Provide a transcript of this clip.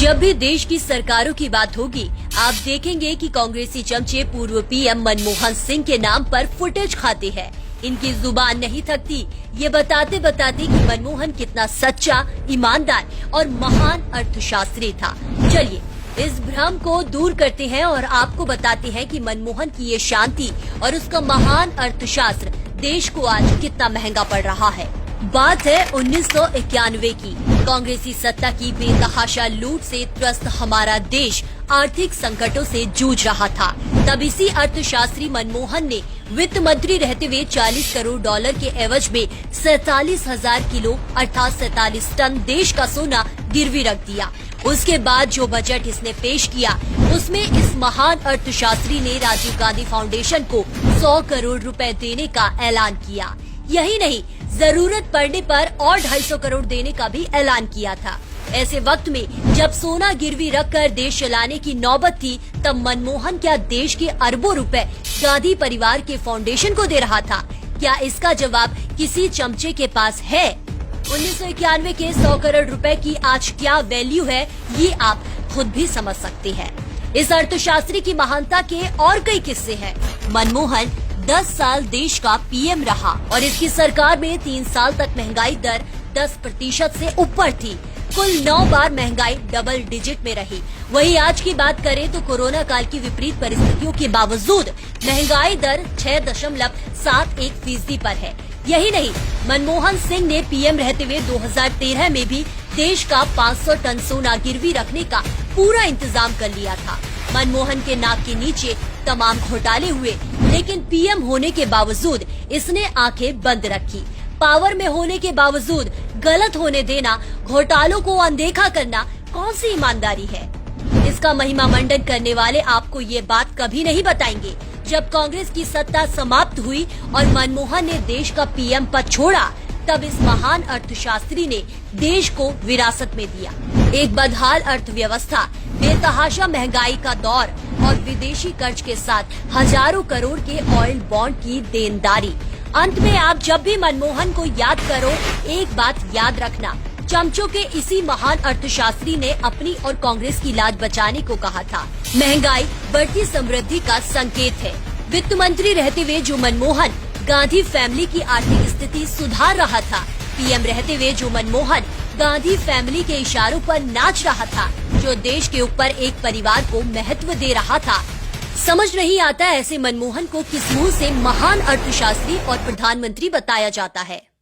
जब भी देश की सरकारों की बात होगी, आप देखेंगे कि कांग्रेसी चमचे पूर्व पीएम मनमोहन सिंह के नाम पर फुटेज खाते हैं। इनकी जुबान नहीं थकती ये बताते बताते कि मनमोहन कितना सच्चा, ईमानदार और महान अर्थशास्त्री था। चलिए इस भ्रम को दूर करते हैं और आपको बताते हैं कि मनमोहन की ये शांति और उसका महान अर्थशास्त्र देश को आज कितना महंगा पड़ रहा है। बात है 1991 की। कांग्रेसी सत्ता की बेतहाशा लूट से त्रस्त हमारा देश आर्थिक संकटों से जूझ रहा था। तब इसी अर्थशास्त्री मनमोहन ने वित्त मंत्री रहते हुए 40 करोड़ डॉलर के एवज में 47,000 किलो अर्थात 47 टन देश का सोना गिरवी रख दिया। उसके बाद जो बजट इसने पेश किया उसमें इस महान अर्थशास्त्री ने राजीव गांधी फाउंडेशन को 100 करोड़ रुपए देने का ऐलान किया। यही नहीं, जरूरत पड़ने पर और 250 करोड़ देने का भी ऐलान किया था। ऐसे वक्त में जब सोना गिरवी रखकर देश चलाने की नौबत थी, तब मनमोहन क्या देश के अरबों रुपए गांधी परिवार के फाउंडेशन को दे रहा था? क्या इसका जवाब किसी चमचे के पास है? 1991 के 100 करोड़ रुपए की आज क्या वैल्यू है, ये आप खुद भी समझ सकते हैं। इस अर्थशास्त्री की महानता के और कई किस्से हैं। मनमोहन 10 साल देश का पीएम रहा और इसकी सरकार में 3 साल तक महंगाई दर 10% से ऊपर थी। कुल 9 बार महंगाई डबल डिजिट में रही। वहीं आज की बात करें तो कोरोना काल की विपरीत परिस्थितियों के बावजूद महंगाई दर 6.71% पर है। यही नहीं, मनमोहन सिंह ने पीएम रहते हुए 2013 में भी देश का 500 टन सोना गिरवी रखने का पूरा इंतजाम कर लिया था। मनमोहन के नाक के नीचे तमाम घोटाले हुए, लेकिन पीएम होने के बावजूद इसने आंखें बंद रखी। पावर में होने के बावजूद गलत होने देना, घोटालों को अनदेखा करना कौन सी ईमानदारी है? इसका महिमा मंडन करने वाले आपको ये बात कभी नहीं बताएंगे। जब कांग्रेस की सत्ता समाप्त हुई और मनमोहन ने देश का पीएम पद छोड़ा, तब इस महान अर्थशास्त्री ने देश को विरासत में दिया। एक बदहाल अर्थव्यवस्था, बेतहाशा महंगाई का दौर और विदेशी कर्ज के साथ हजारों करोड़ के ऑयल बॉन्ड की देनदारी। अंत में आप जब भी मनमोहन को याद करो, एक बात याद रखना, चमचों के इसी महान अर्थशास्त्री ने अपनी और कांग्रेस की लाज बचाने को कहा था। महंगाई बढ़ती समृद्धि का संकेत है। वित्त मंत्री रहते हुए जो मनमोहन गांधी फैमिली की आर्थिक स्थिति सुधार रहा था, पीएम रहते हुए जो मनमोहन गांधी फैमिली के इशारों पर नाच रहा था, जो देश के ऊपर एक परिवार को महत्व दे रहा था। समझ नहीं आता ऐसे मनमोहन को किस मुंह से महान अर्थशास्त्री और प्रधानमंत्री बताया जाता है।